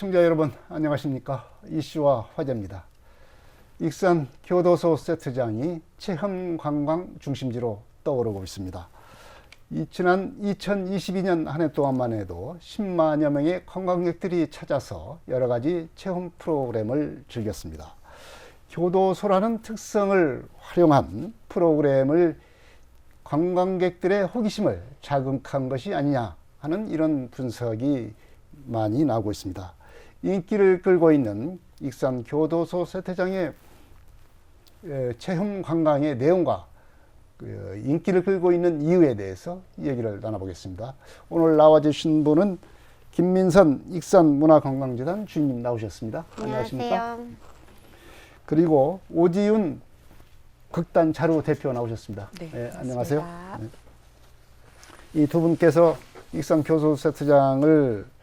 시청자 여러분 안녕하십니까. 이슈와 화제입니다. 익산 교도소 세트장이 체험 관광 중심지로 떠오르고 있습니다. 지난 2022년 한 해 동안만 해도 10만여 명의 관광객들이 찾아서 여러 가지 체험 프로그램을 즐겼습니다. 교도소라는 특성을 활용한 프로그램을 관광객들의 호기심을 자극한 것이 아니냐 하는 이런 분석이 많이 나오고 있습니다. 인기를 끌고 있는 익산 교도소 세트장의 체험 관광의 내용과 인기를 끌고 있는 이유에 대해서 얘기를 나눠보겠습니다. 오늘 나와주신 분은 김민선 익산문화관광재단 주인님 나오셨습니다. 안녕하십니까? 그리고 오지윤 극단 자루 대표 나오셨습니다. 네, 안녕하세요. 이 두 분께서 익산 교도소 세트장을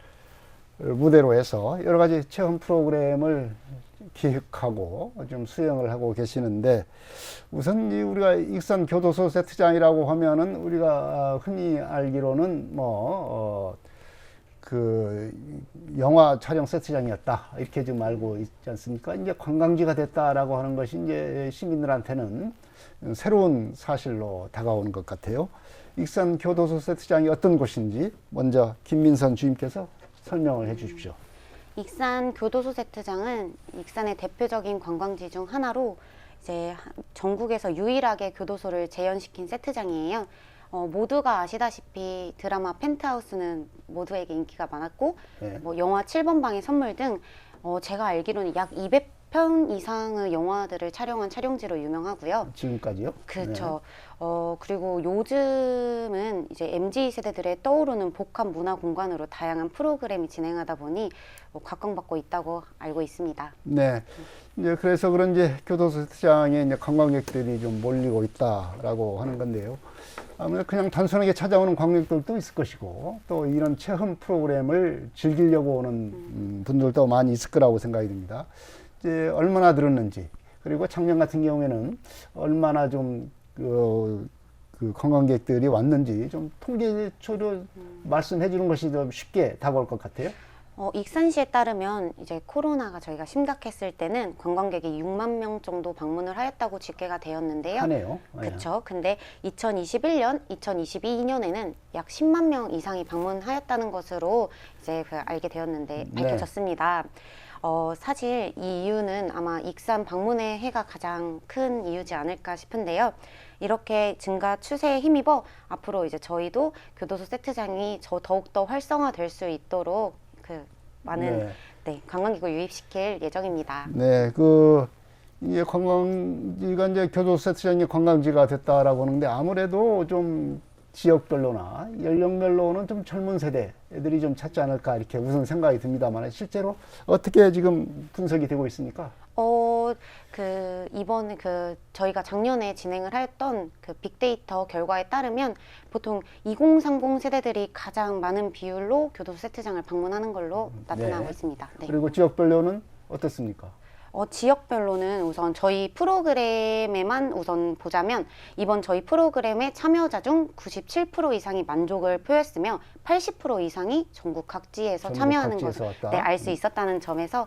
무대로 해서 여러 가지 체험 프로그램을 기획하고 좀 수행을 하고 계시는데, 우선 우리가 익산 교도소 세트장이라고 하면은 우리가 흔히 알기로는 그 영화 촬영 세트장이었다 이렇게 좀 알고 있지 않습니까? 이제 관광지가 됐다라고 하는 것이 이제 시민들한테는 새로운 사실로 다가오는 것 같아요. 익산 교도소 세트장이 어떤 곳인지 먼저 김민선 주임께서 설명을 해 주십시오. 익산 교도소 세트장은 익산의 대표적인 관광지 중 하나로 이제 전국에서 유일하게 교도소를 재현시킨 세트장이에요. 모두가 아시다시피 드라마 펜트하우스는 모두에게 인기가 많았고, 네. 영화 7번 방의 선물 등 제가 알기로는 약 200편 이상의 영화들을 촬영한 촬영지로 유명하고요. 지금까지요? 그렇죠. 그리고 요즘은 이제 MZ 세대들의 떠오르는 복합 문화 공간으로 다양한 프로그램이 진행하다 보니 각광받고 있다고 알고 있습니다. 네. 이제 그래서 그런지 교도소 세트장에 이제 관광객들이 좀 몰리고 있다라고 하는 건데요. 아무래도 그냥 단순하게 찾아오는 관광객들도 있을 것이고, 또 이런 체험 프로그램을 즐기려고 오는 분들도 많이 있을 거라고 생각이 듭니다. 이제 얼마나 들었는지, 그리고 작년 같은 경우에는 얼마나 좀 그 관광객들이 왔는지 좀 통계초를 말씀해 주는 것이 좀 쉽게 다가올 것 같아요. 익산시에 따르면 이제 코로나가 저희가 심각했을 때는 관광객이 6만 명 정도 방문을 하였다고 집계가 되었는데요. 하네요. 그렇죠. 근데 2021년, 2022년에는 약 10만 명 이상이 방문하였다는 것으로 이제 알게 되었는데 밝혀졌습니다. 사실 이 이유는 아마 익산 방문의 해가 가장 큰 이유지 않을까 싶은데요. 이렇게 증가 추세에 힘입어 앞으로 이제 저희도 교도소 세트장이 더욱더 활성화될 수 있도록 많은 관광객을 유입시킬 예정입니다. 네, 이게 관광지가 이제 교도소 세트장이 관광지가 됐다라고 하는데, 아무래도 좀 지역별로나 연령별로는 좀 젊은 세대 애들이 좀 찾지 않을까 이렇게 우선 생각이 듭니다만, 실제로 어떻게 지금 분석이 되고 있습니까? 이번에 저희가 작년에 진행을 하였던 빅데이터 결과에 따르면 보통 2030 세대들이 가장 많은 비율로 교도소 세트장을 방문하는 걸로 나타나고 있습니다. 네. 그리고 지역별로는 어떻습니까? 지역별로는 우선 저희 프로그램에만 우선 보자면, 이번 저희 프로그램의 참여자 중 97% 이상이 만족을 표했으며 80% 이상이 전국 각지에서 참여하는 것을 알 수 있었다는 점에서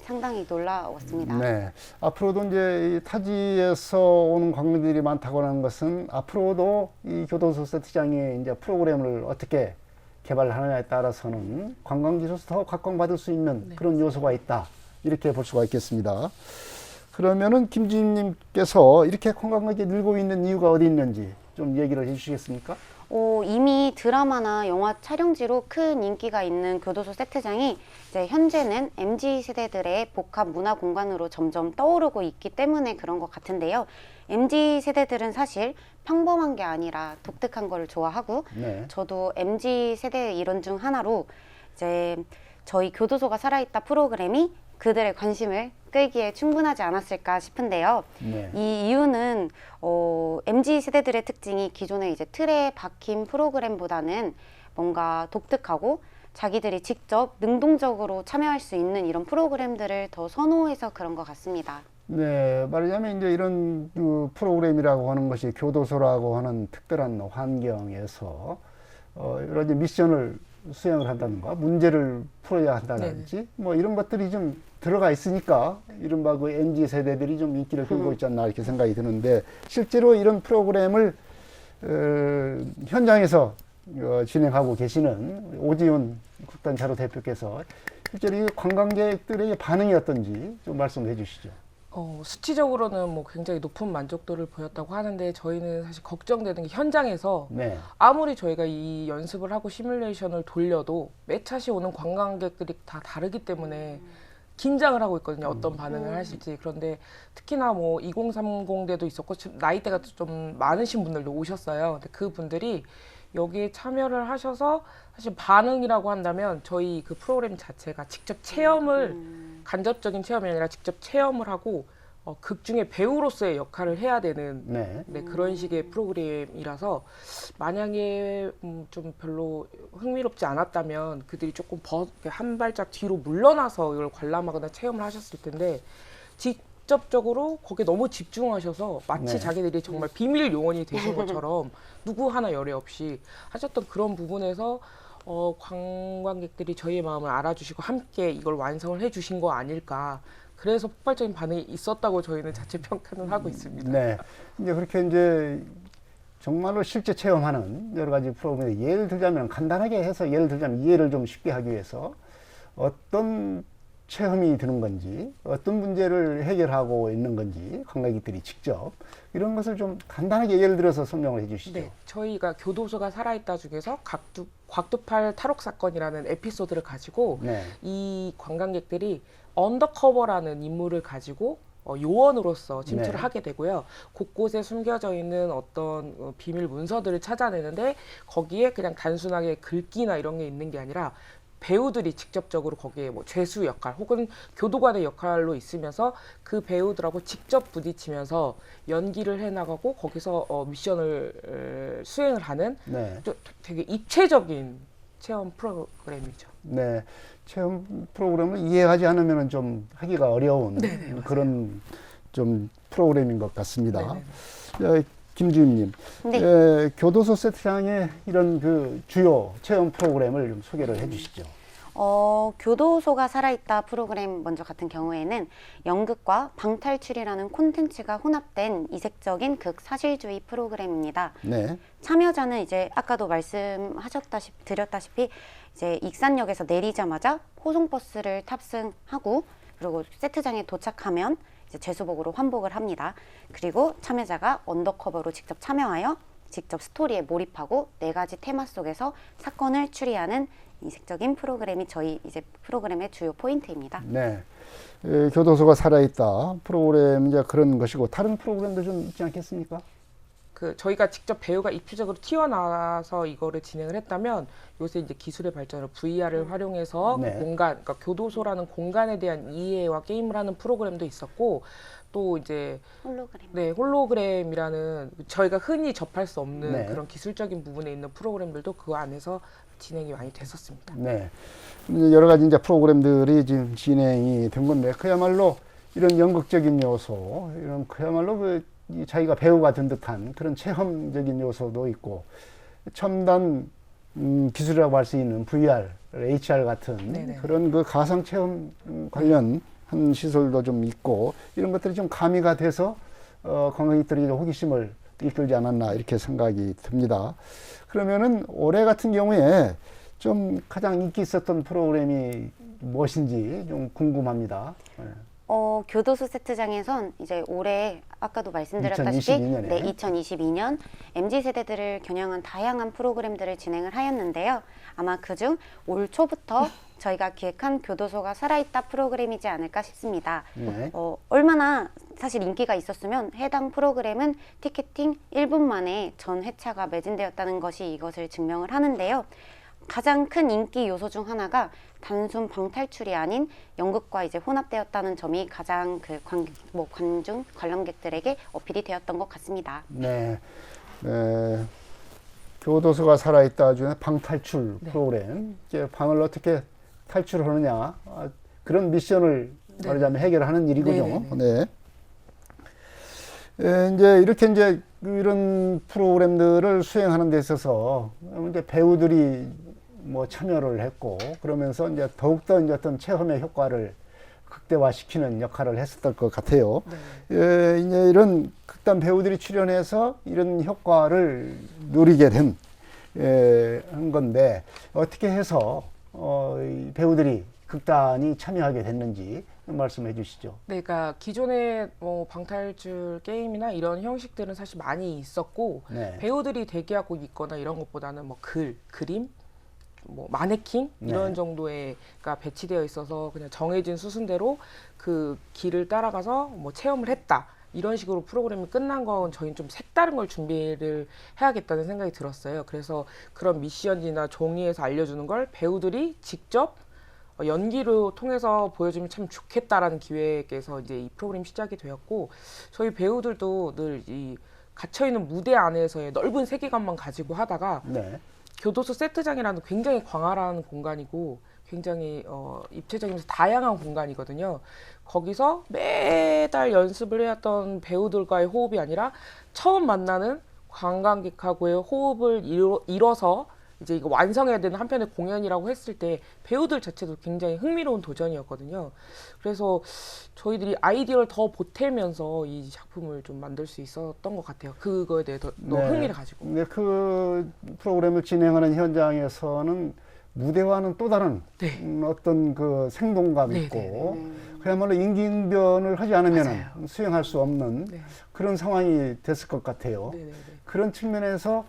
상당히 놀라웠습니다. 네. 앞으로도 이제 이 타지에서 오는 관광객들이 많다고 하는 것은 앞으로도 이 교도소 세트장의 이제 프로그램을 어떻게 개발하느냐에 따라서는 관광지로서 더 각광받을 수 있는 그런 요소가 있다, 이렇게 볼 수가 있겠습니다. 그러면은 김주임님께서 이렇게 관광객이 늘고 있는 이유가 어디 있는지 좀 얘기를 해주시겠습니까? 이미 드라마나 영화 촬영지로 큰 인기가 있는 교도소 세트장이 이제 현재는 MZ 세대들의 복합 문화 공간으로 점점 떠오르고 있기 때문에 그런 것 같은데요. MZ 세대들은 사실 평범한 게 아니라 독특한 걸 좋아하고, 저도 MZ 세대의 일원 중 하나로 이제 저희 교도소가 살아있다 프로그램이 그들의 관심을 끌기에 충분하지 않았을까 싶은데요. 이 이유는 MZ 세대들의 특징이 기존의 이제 틀에 박힌 프로그램보다는 뭔가 독특하고 자기들이 직접 능동적으로 참여할 수 있는 이런 프로그램들을 더 선호해서 그런 것 같습니다. 네, 말하자면 이제 이런 프로그램이라고 하는 것이 교도소라고 하는 특별한 환경에서 여러 가지 미션을 수행을 한다든가 문제를 풀어야 한다든지 뭐 이런 것들이 좀 들어가 있으니까 이른바 그 MZ 세대들이 좀 인기를 끌고 있지 않나 이렇게 생각이 드는데 실제로 이런 프로그램을 현장에서 진행하고 계시는 오지훈 국단자로 대표께서 실제로 이 관광객들의 반응이 어떤지 좀 말씀해 주시죠. 수치적으로는 뭐 굉장히 높은 만족도를 보였다고 하는데 저희는 사실 걱정되는 게 현장에서 네. 아무리 저희가 이 연습을 하고 시뮬레이션을 돌려도 매 차시 오는 관광객들이 다 다르기 때문에 긴장을 하고 있거든요. 어떤 반응을 하실지. 그런데 특히나 뭐 2030대도 있었고 나이대가 좀 많으신 분들도 오셨어요. 근데 그 분들이 여기에 참여를 하셔서 사실 반응이라고 한다면 저희 그 프로그램 자체가 직접 체험을 간접적인 체험이 아니라 직접 체험을 하고 극 중에 배우로서의 역할을 해야 되는 네. 그런 식의 프로그램이라서 만약에 좀 별로 흥미롭지 않았다면 그들이 조금 한 발짝 뒤로 물러나서 이걸 관람하거나 체험을 하셨을 텐데 직접적으로 거기에 너무 집중하셔서 마치 네. 자기들이 정말 비밀 요원이 되신 것처럼 누구 하나 열애 없이 하셨던 그런 부분에서 관광객들이 저희의 마음을 알아주시고 함께 이걸 완성을 해주신 거 아닐까. 그래서 폭발적인 반응이 있었다고 저희는 자체 평가는 하고 있습니다. 네. 이제 그렇게 이제 정말로 실제 체험하는 여러 가지 프로그램 예를 들자면 간단하게 해서 예를 들자면 이해를 좀 쉽게 하기 위해서 어떤 체험이 드는 건지 어떤 문제를 해결하고 있는 건지 관광객들이 직접 이런 것을 좀 간단하게 예를 들어서 설명을 해 주시죠. 네, 저희가 교도소가 살아있다 중에서 곽두팔 탈옥 사건이라는 에피소드를 가지고 네. 이 관광객들이 언더커버라는 인물을 가지고 요원으로서 진출을 네. 하게 되고요. 곳곳에 숨겨져 있는 어떤 비밀 문서들을 찾아내는데 거기에 그냥 단순하게 글귀나 이런 게 있는 게 아니라 배우들이 직접적으로 거기에 뭐 죄수 역할 혹은 교도관의 역할로 있으면서 그 배우들하고 직접 부딪히면서 연기를 해나가고 거기서 미션을 수행을 하는 네. 되게 입체적인 체험 프로그램이죠. 네. 체험 프로그램을 이해하지 않으면 좀 하기가 어려운 그런 좀 프로그램인 것 같습니다. 김주임님, 네. 교도소 세트장의 이런 그 주요 체험 프로그램을 좀 소개를 해주시죠. 교도소가 살아있다 프로그램 먼저 같은 경우에는 연극과 방탈출이라는 콘텐츠가 혼합된 이색적인 극사실주의 프로그램입니다. 네. 참여자는 이제 아까도 드렸다시피 이제 익산역에서 내리자마자 호송버스를 탑승하고 그리고 세트장에 도착하면 이제 제수복으로 환복을 합니다. 그리고 참여자가 언더커버로 직접 참여하여 직접 스토리에 몰입하고 4가지 테마 속에서 사건을 추리하는 이색적인 프로그램이 저희 이제 프로그램의 주요 포인트입니다. 네. 교도소가 살아있다 프로그램 이제 그런 것이고 다른 프로그램도 좀 있지 않겠습니까? 저희가 직접 배우가 입체적으로 튀어나와서 이거를 진행을 했다면 요새 이제 기술의 발전으로 VR을 활용해서 네. 그러니까 교도소라는 공간에 대한 이해와 게임을 하는 프로그램도 있었고 또 이제 홀로그램. 네, 홀로그램이라는 저희가 흔히 접할 수 없는 네. 그런 기술적인 부분에 있는 프로그램들도 그 안에서 진행이 많이 됐었습니다. 네. 여러 가지 이제 프로그램들이 지금 진행이 된 건데 그야말로 이런 연극적인 요소, 이런 그야말로 자기가 배우가 된 듯한 그런 체험적인 요소도 있고 첨단 기술이라고 할 수 있는 VR, HR 같은 네네. 그런 그 가상 체험 관련한 시설도 좀 있고 이런 것들이 좀 가미가 돼서 관광객들이 호기심을 이끌지 않았나 이렇게 생각이 듭니다. 그러면은 올해 같은 경우에 좀 가장 인기 있었던 프로그램이 무엇인지 좀 궁금합니다. 네. 교도소 세트장에선 이제 올해 아까도 말씀드렸다시피 2022년에. 네, 2022년 MZ 세대들을 겨냥한 다양한 프로그램들을 진행을 하였는데요. 아마 그중 올 초부터 저희가 기획한 교도소가 살아있다 프로그램이지 않을까 싶습니다. 네. 얼마나 사실 인기가 있었으면 해당 프로그램은 티켓팅 1분 만에 전 회차가 매진되었다는 것이 이것을 증명을 하는데요. 가장 큰 인기 요소 중 하나가 단순 방탈출이 아닌 연극과 이제 혼합되었다는 점이 가장 그 관람객들에게 어필이 되었던 것 같습니다. 네. 교도소가 살아있다 중에 방탈출 네. 프로그램. 이제 방을 어떻게 탈출하느냐 그런 미션을 말하자면 해결하는 일이군요. 네네네. 네. 이제 이렇게 이제 이런 프로그램들을 수행하는 데 있어서 이제 배우들이 뭐 참여를 했고 그러면서 이제 더욱더 이제 어떤 체험의 효과를 극대화시키는 역할을 했었던 것 같아요. 네. 예, 이제 이런 극단 배우들이 출연해서 이런 효과를 누리게 된 한 건데 어떻게 해서 이 배우들이 극단이 참여하게 됐는지 말씀해 주시죠. 네, 그러니까 기존의 뭐 방탈출 게임이나 이런 형식들은 사실 많이 있었고 네. 배우들이 대기하고 있거나 이런 것보다는 뭐 그림, 뭐 마네킹 이런 네. 정도가 배치되어 있어서 그냥 정해진 수순대로 그 길을 따라가서 뭐 체험을 했다. 이런 식으로 프로그램이 끝난 건 저희는 좀 색다른 걸 준비를 해야겠다는 생각이 들었어요. 그래서 그런 미션이나 종이에서 알려주는 걸 배우들이 직접 연기로 통해서 보여주면 참 좋겠다라는 기획에서 이제 이 프로그램 시작이 되었고 저희 배우들도 늘 이 갇혀있는 무대 안에서의 넓은 세계관만 가지고 하다가 네. 교도소 세트장이라는 굉장히 광활한 공간이고 굉장히 입체적이면서 다양한 공간이거든요. 거기서 매달 연습을 해왔던 배우들과의 호흡이 아니라 처음 만나는 관광객하고의 호흡을 이뤄서 이제 이거 완성해야 되는 한편의 공연이라고 했을 때 배우들 자체도 굉장히 흥미로운 도전이었거든요. 그래서 저희들이 아이디어를 더 보태면서 이 작품을 좀 만들 수 있었던 것 같아요. 그거에 대해 더 네. 흥미를 가지고. 네, 그 프로그램을 진행하는 현장에서는 무대와는 또 다른 네. 어떤 그 생동감이 네, 있고 그야말로 임기응변을 하지 않으면 맞아요. 수행할 수 없는 네. 그런 상황이 됐을 것 같아요. 네네네. 그런 측면에서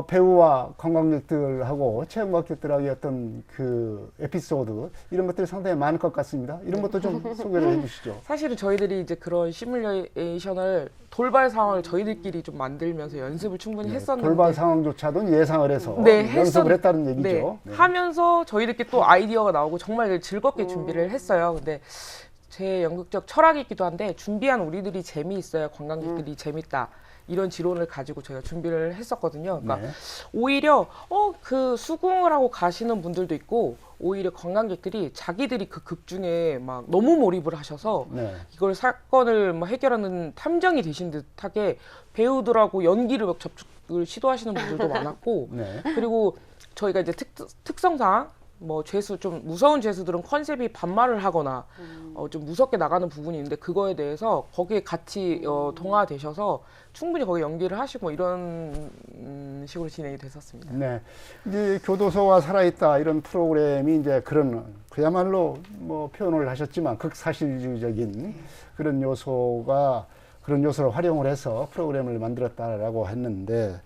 배우와 관광객들하고 체험관객들하고의 어떤 그 에피소드 이런 것들이 상당히 많을 것 같습니다. 이런 것도 좀 소개를 해주시죠. 사실은 저희들이 이제 그런 시뮬레이션을 돌발 상황을 저희들끼리 좀 만들면서 연습을 충분히 했었는데 돌발 상황조차도 예상을 해서 네, 연습을 했다는 얘기죠. 네, 네. 하면서 저희들끼리 또 아이디어가 나오고 정말 즐겁게 준비를 했어요. 근데 제 연극적 철학이기도 한데 준비한 우리들이 재미있어야 관광객들이 재밌다. 이런 지론을 가지고 저희가 준비를 했었거든요. 그러니까 네. 오히려 그 수긍을 하고 가시는 분들도 있고 오히려 관광객들이 자기들이 그 극 중에 막 너무 몰입을 하셔서 네. 이걸 사건을 뭐 해결하는 탐정이 되신 듯하게 배우들하고 연기를 막 접촉을 시도하시는 분들도 많았고 네. 그리고 저희가 이제 특성상 뭐 죄수 좀 무서운 죄수들은 컨셉이 반말을 하거나 좀 무섭게 나가는 부분이 있는데 그거에 대해서 거기에 같이 동화되셔서 충분히 거기 연기를 하시고 이런 식으로 진행이 됐었습니다. 네. 이제 교도소와 살아있다 이런 프로그램이 이제 그런 그야말로 뭐 표현을 하셨지만 극사실주의적인 그런 그런 요소를 활용을 해서 프로그램을 만들었다라고 했는데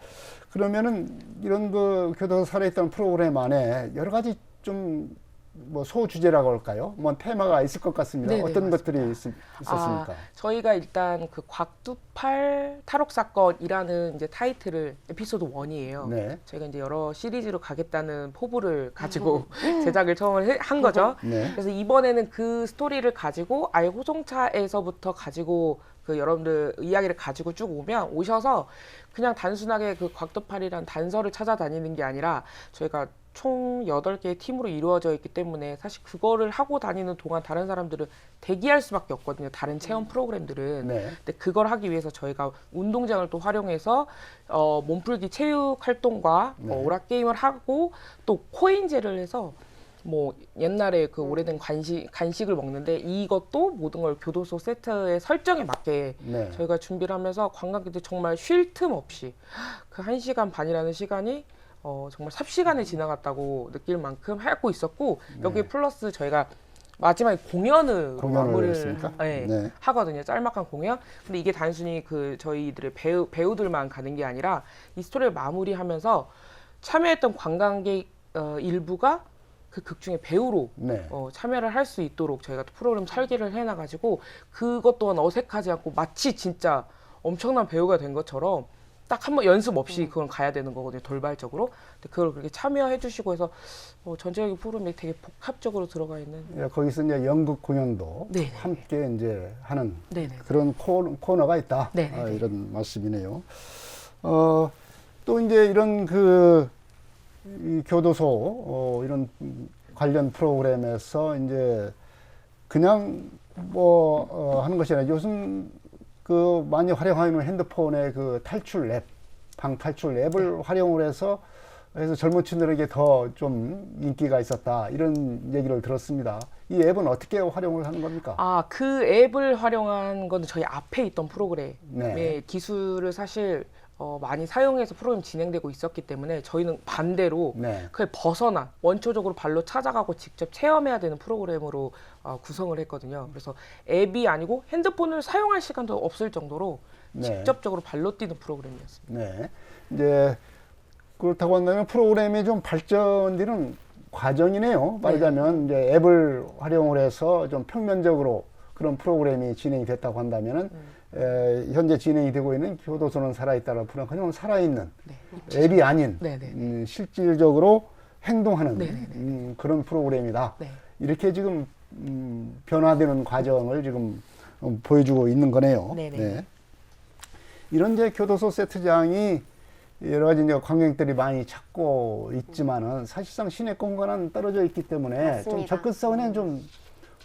그러면은 이런 그 교도소 살아있다는 프로그램 안에 여러 가지 좀 뭐 소주제라고 할까요? 뭐 테마가 있을 것 같습니다. 네네, 어떤 맞습니다. 것들이 있었습니까? 저희가 일단 그 곽두팔 탈옥 사건이라는 이제 타이틀을 에피소드 1이에요. 네. 저희가 이제 여러 시리즈로 가겠다는 포부를 가지고 제작을 처음을 한 거죠. 네. 그래서 이번에는 그 스토리를 가지고 아예 호송차에서부터 가지고 그 여러분들 이야기를 가지고 쭉 오셔서 그냥 단순하게 그 곽두팔이란 단서를 찾아다니는 게 아니라 저희가 총 8개의 팀으로 이루어져 있기 때문에 사실 그거를 하고 다니는 동안 다른 사람들은 대기할 수밖에 없거든요. 다른 체험 프로그램들은. 네. 근데 그걸 하기 위해서 저희가 운동장을 또 활용해서 몸풀기 체육 활동과 네. 오락 게임을 하고 또 코인제를 해서 뭐 옛날에 그 오래된 간식을 먹는데 이것도 모든 걸 교도소 세트의 설정에 맞게 네. 저희가 준비를 하면서 관광객들 정말 쉴 틈 없이 그 1시간 반이라는 시간이 정말 삽시간에 지나갔다고 느낄 만큼 하고 있었고 여기에 플러스 저희가 마지막에 공연을 마무리를 했습니까? 네. 하거든요. 짤막한 공연. 근데 이게 단순히 그 저희들의 배우들만 가는 게 아니라 이 스토리를 마무리하면서 참여했던 관광객 일부가 그 극 중에 배우로 네. 참여를 할 수 있도록 저희가 또 프로그램 설계를 해놔가지고 그것 또한 어색하지 않고 마치 진짜 엄청난 배우가 된 것처럼 딱 한 번 연습 없이 그건 가야 되는 거거든요. 돌발적으로. 근데 그걸 그렇게 참여해 주시고 해서 전체적인 프로그램이 되게 복합적으로 들어가 있는. 예, 거기서 이제 연극 공연도 네네. 함께 이제 하는 네네. 그런 코너가 있다. 네네네. 이런 말씀이네요. 또 이제 이런 이 교도소 이런 관련 프로그램에서 이제 그냥 하는 것이 아니라 요즘 그 많이 활용하는 핸드폰의 그 탈출 앱, 방탈출 앱을 활용을 해서 그래서 젊은 층들에게 더 좀 인기가 있었다 이런 얘기를 들었습니다. 이 앱은 어떻게 활용을 하는 겁니까? 아, 그 앱을 활용한 거는 저희 앞에 있던 프로그램의 네. 기술을 사실 많이 사용해서 프로그램이 진행되고 있었기 때문에 저희는 반대로 네. 그걸 벗어난 원초적으로 발로 찾아가고 직접 체험해야 되는 프로그램으로 구성을 했거든요. 그래서 앱이 아니고 핸드폰을 사용할 시간도 없을 정도로 네. 직접적으로 발로 뛰는 프로그램이었습니다. 네. 이제 그렇다고 한다면 프로그램이 좀 발전되는 과정이네요. 말하자면 이제 앱을 활용을 해서 좀 평면적으로 그런 프로그램이 진행이 됐다고 한다면은 현재 진행이 되고 있는 교도소는 살아있다라는 프로그램은 살아있는 네. 앱이 아닌 네네. 실질적으로 행동하는 네네네. 그런 프로그램이다. 네. 이렇게 지금 변화되는 과정을 지금 보여주고 있는 거네요. 네네. 네. 이런 이제 교도소 세트장이 여러 가지 이제 관광객들이 많이 찾고 있지만은 사실상 시내 공간은 떨어져 있기 때문에 좀 맞습니다. 접근성은 좀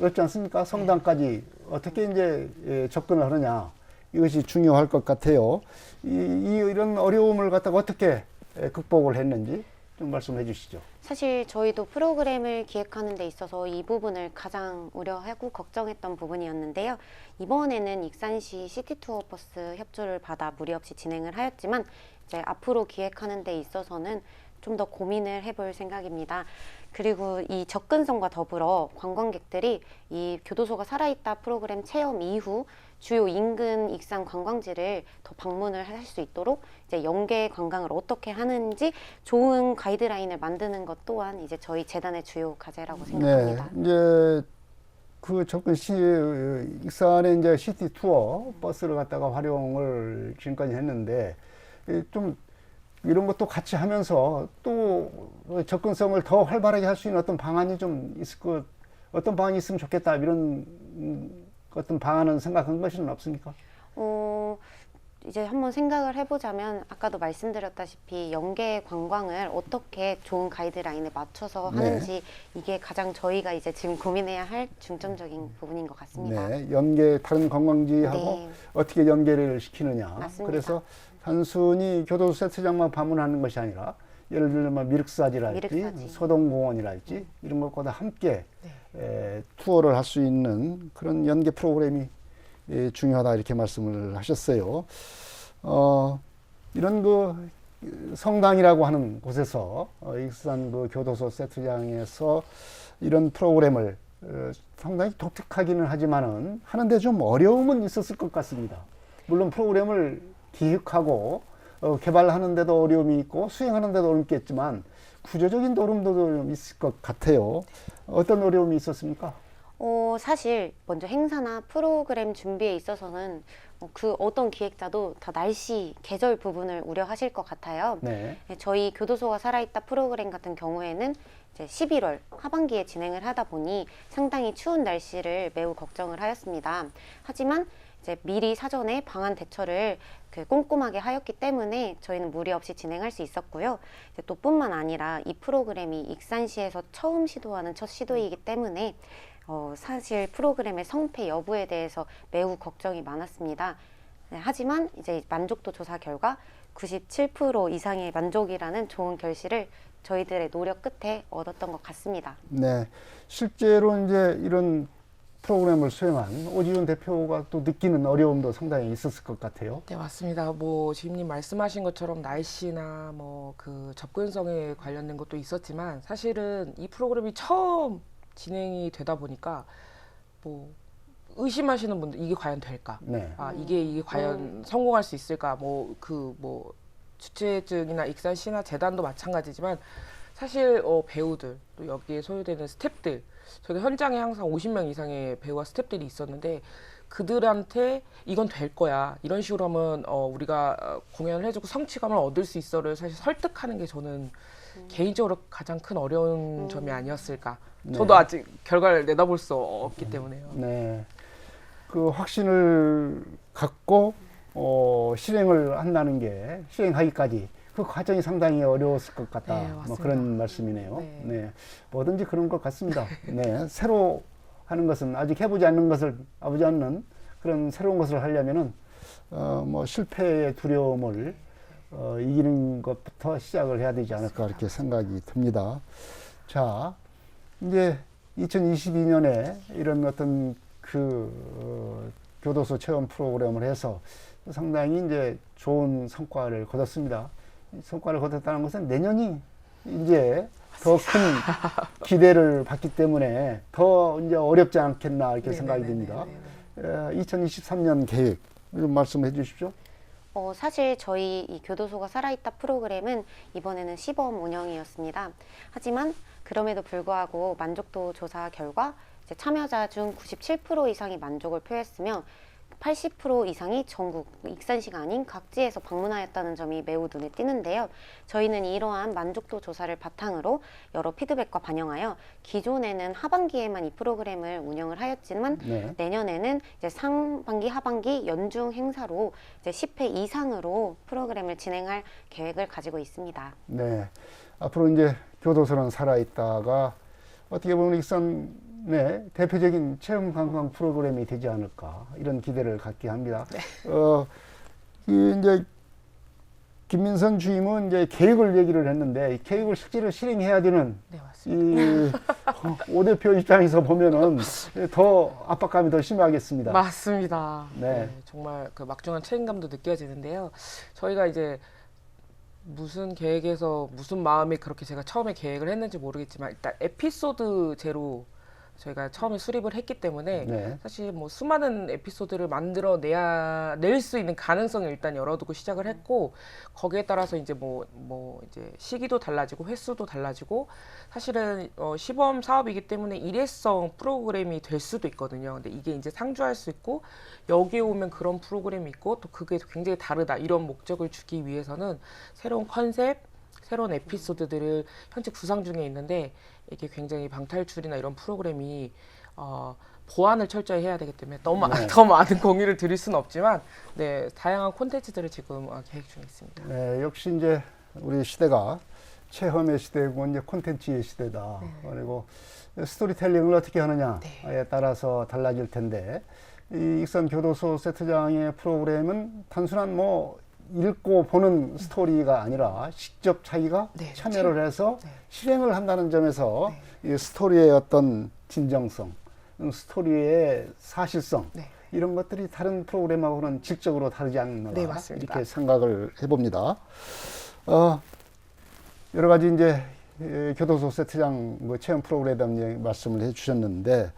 어렵지 않습니까? 성당까지 어떻게 이제 접근을 하느냐 이것이 중요할 것 같아요. 이런 어려움을 갖다가 어떻게 극복을 했는지 좀 말씀해 주시죠. 사실 저희도 프로그램을 기획하는 데 있어서 이 부분을 가장 우려하고 걱정했던 부분이었는데요. 이번에는 익산시 시티투어 버스 협조를 받아 무리 없이 진행을 하였지만 이제 앞으로 기획하는 데 있어서는 좀 더 고민을 해볼 생각입니다. 그리고 이 접근성과 더불어 관광객들이 이 교도소가 살아있다 프로그램 체험 이후 주요 인근 익산 관광지를 더 방문을 할 수 있도록 이제 연계 관광을 어떻게 하는지 좋은 가이드라인을 만드는 것 또한 이제 저희 재단의 주요 과제라고 생각합니다. 네, 이제 그 접근 익산의 이제 시티 투어 버스를 갖다가 활용을 지금까지 했는데 좀 이런 것도 같이 하면서 또 접근성을 더 활발하게 할 수 있는 어떤 방안이 좀 있을 것, 어떤 방안이 있으면 좋겠다 이런 어떤 방안은 생각한 것은 없습니까? 이제 한번 생각을 해보자면 아까도 말씀드렸다시피 연계 관광을 어떻게 좋은 가이드라인에 맞춰서 하는지 이게 가장 저희가 이제 지금 고민해야 할 중점적인 부분인 것 같습니다. 네, 연계 다른 관광지하고 네. 어떻게 연계를 시키느냐. 맞습니다. 그래서 단순히 교도소 세트장만 방문하는 것이 아니라 예를 들면 미륵사지랄지 미륵사지. 소동공원이랄지 이런 것과 함께 투어를 할 수 있는 그런 연계 프로그램이 중요하다 이렇게 말씀을 하셨어요. 이런 그 성당이라고 하는 곳에서 익산 그 교도소 세트장에서 이런 프로그램을 상당히 독특하기는 하지만은 하는데 좀 어려움은 있었을 것 같습니다. 물론 프로그램을 기획하고 개발하는데도 어려움이 있고 수행하는데도 어려움이 있겠지만 구조적인 어려움도 좀 있을 것 같아요. 어떤 어려움이 있었습니까? 사실 먼저 행사나 프로그램 준비에 있어서는 그 어떤 기획자도 다 날씨, 계절 부분을 우려하실 것 같아요. 네. 저희 교도소가 살아있다 프로그램 같은 경우에는 이제 11월 하반기에 진행을 하다 보니 상당히 추운 날씨를 매우 걱정을 하였습니다. 하지만 이제 미리 사전에 방안 대처를 꼼꼼하게 하였기 때문에 저희는 무리 없이 진행할 수 있었고요. 이제 또 뿐만 아니라 이 프로그램이 익산시에서 처음 시도하는 첫 시도이기 때문에 사실 프로그램의 성패 여부에 대해서 매우 걱정이 많았습니다. 네, 하지만 이제 만족도 조사 결과 97% 이상의 만족이라는 좋은 결실을 저희들의 노력 끝에 얻었던 것 같습니다. 네. 실제로 이제 이런 프로그램을 수행한 오지훈 대표가 또 느끼는 어려움도 상당히 있었을 것 같아요. 네, 맞습니다. 뭐 주임님 말씀하신 것처럼 날씨나 뭐 그 접근성에 관련된 것도 있었지만 사실은 이 프로그램이 처음 진행이 되다 보니까 뭐 의심하시는 분들 이게 과연 될까? 네. 이게 과연 성공할 수 있을까? 뭐 주최 측이나 익산시나 재단도 마찬가지지만 사실 배우들 또 여기에 소요되는 스태프들 저희가 현장에 항상 50명 이상의 배우와 스태프들이 있었는데 그들한테 이건 될 거야 이런 식으로 하면 우리가 공연을 해주고 성취감을 얻을 수 있어를 사실 설득하는 게 저는 개인적으로 가장 큰 어려운 점이 아니었을까. 네. 저도 아직 결과를 내다볼 수 없기 때문에요. 네. 그 확신을 갖고 실행을 한다는 게 실행하기까지 그 과정이 상당히 어려웠을 것 같다. 네, 뭐 맞습니다. 그런 말씀이네요. 네. 네. 뭐든지 그런 것 같습니다. 네. 새로 하는 것은 아직 해보지 않는 그런 새로운 것을 하려면은 뭐 실패의 두려움을 이기는 것부터 시작을 해야 되지 않을까 이렇게 생각이 듭니다. 자, 이제 2022년에 이런 어떤 교도소 체험 프로그램을 해서 상당히 이제 좋은 성과를 거뒀습니다. 성과를 거뒀다는 것은 내년이 이제 더 큰 기대를 받기 때문에 더 이제 어렵지 않겠나 이렇게 생각이 듭니다. 2023년 계획 좀 말씀해 주십시오. 사실 저희 이 교도소가 살아있다 프로그램은 이번에는 시범 운영이었습니다. 하지만 그럼에도 불구하고 만족도 조사 결과 이제 참여자 중 97% 이상이 만족을 표했으며 80% 이상이 전국 익산시가 아닌 각지에서 방문하였다는 점이 매우 눈에 띄는데요. 저희는 이러한 만족도 조사를 바탕으로 여러 피드백과 반영하여 기존에는 하반기에만 이 프로그램을 운영을 하였지만 네. 내년에는 이제 상반기, 하반기 연중 행사로 이제 10회 이상으로 프로그램을 진행할 계획을 가지고 있습니다. 네. 앞으로 이제 교도소는 살아있다가 어떻게 보면 익산의 대표적인 체험 관광 프로그램이 되지 않을까 이런 기대를 갖게 합니다. 이제 김민선 주임은 이제 계획을 얘기를 했는데 이 계획을 실제로 실행해야 되는 네, 맞습니다. 이 오 대표 입장에서 보면은 더 압박감이 더 심하겠습니다. 맞습니다. 네. 정말 그 막중한 책임감도 느껴지는데요. 저희가 이제 무슨 계획에서 무슨 마음에 그렇게 제가 처음에 계획을 했는지 모르겠지만 일단 에피소드제로 저희가 처음에 수립을 했기 때문에 네. 사실 뭐 수많은 에피소드를 낼 수 있는 가능성을 일단 열어두고 시작을 했고 거기에 따라서 이제 뭐 이제 시기도 달라지고 횟수도 달라지고 사실은 시범 사업이기 때문에 일회성 프로그램이 될 수도 있거든요. 근데 이게 이제 상주할 수 있고 여기에 오면 그런 프로그램이 있고 또 그게 굉장히 다르다 이런 목적을 주기 위해서는 새로운 컨셉 새로운 에피소드들을 현재 구상 중에 있는데 이게 굉장히 방탈출이나 이런 프로그램이 보완을 철저히 해야 되기 때문에 더 많은 공유를 드릴 수는 없지만 네, 다양한 콘텐츠들을 지금 계획 중에 있습니다. 네, 역시 이제 우리 시대가 체험의 시대고 이제 콘텐츠의 시대다. 그리고 스토리텔링을 어떻게 하느냐에 따라서 달라질 텐데 이 익산 교도소 세트장의 프로그램은 단순한 뭐 읽고 보는 스토리가 아니라 직접 자기가 참여를 해서 실행을 한다는 점에서 이 스토리의 어떤 진정성, 스토리의 사실성 이런 것들이 다른 프로그램하고는 질적으로 다르지 않나 이렇게 생각을 해봅니다. 여러 가지 이제 교도소 세트장 뭐 체험 프로그램에 대한 말씀을 해주셨는데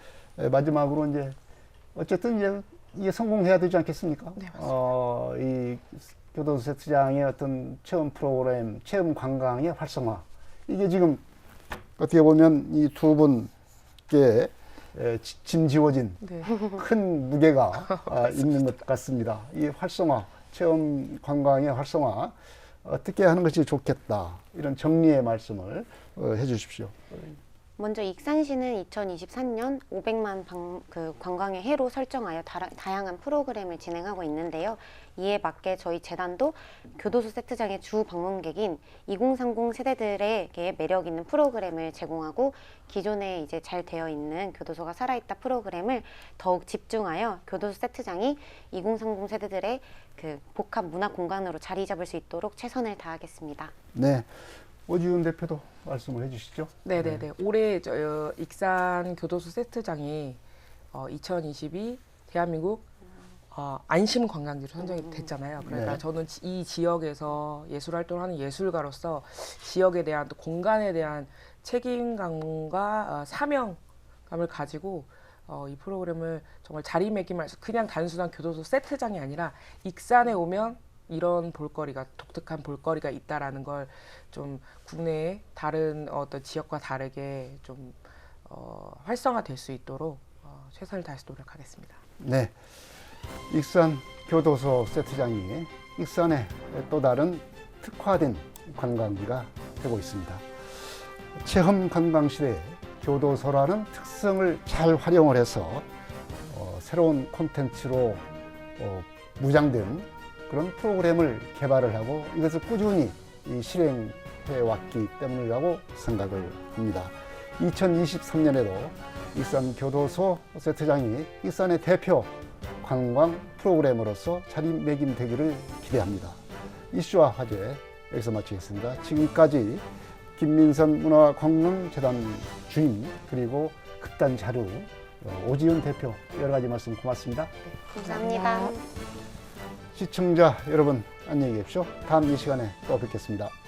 마지막으로 이제 어쨌든 이제 이게 성공해야 되지 않겠습니까? 네, 맞습니다. 이 교도소 세트장의 어떤 체험 프로그램, 체험 관광의 활성화. 이게 지금 어떻게 보면 이 두 분께 짐지워진 큰 무게가 있는 것 같습니다. 이 활성화, 체험 관광의 활성화 어떻게 하는 것이 좋겠다. 이런 정리의 말씀을 해 주십시오. 먼저 익산시는 2023년 500만 관광의 해로 설정하여 다양한 프로그램을 진행하고 있는데요. 이에 맞게 저희 재단도 교도소 세트장의 주 방문객인 2030 세대들에게 매력 있는 프로그램을 제공하고 기존에 이제 잘 되어 있는 교도소가 살아있다 프로그램을 더욱 집중하여 교도소 세트장이 2030 세대들의 그 복합 문화 공간으로 자리 잡을 수 있도록 최선을 다하겠습니다. 네. 오지훈 대표도 말씀을 해주시죠. 네네네. 올해 익산 교도소 세트장이 2022 대한민국 안심 관광지로 선정이 됐잖아요. 그러니까 저는 이 지역에서 예술 활동을 하는 예술가로서 지역에 대한 또 공간에 대한 책임감과 사명감을 가지고 이 프로그램을 정말 자리매김해서 그냥 단순한 교도소 세트장이 아니라 익산에 오면 이런 볼거리가 독특한 볼거리가 있다라는 걸 좀 국내의 다른 어떤 지역과 다르게 좀 활성화될 수 있도록 최선을 다해서 노력하겠습니다. 네, 익산 교도소 세트장이 익산의 또 다른 특화된 관광지가 되고 있습니다. 체험 관광 시대에 교도소라는 특성을 잘 활용을 해서 새로운 콘텐츠로 무장된 그런 프로그램을 개발을 하고 이것을 꾸준히 실행해 왔기 때문이라고 생각을 합니다. 2023년에도 익산 교도소 세트장이 익산의 대표 관광 프로그램으로서 자리매김되기를 기대합니다. 이슈와 화제 여기서 마치겠습니다. 지금까지 김민선 문화관광재단 주임 그리고 극단 자료 오지윤 대표 여러 가지 말씀 고맙습니다. 감사합니다. 시청자 여러분 안녕히 계십시오. 다음 이 시간에 또 뵙겠습니다.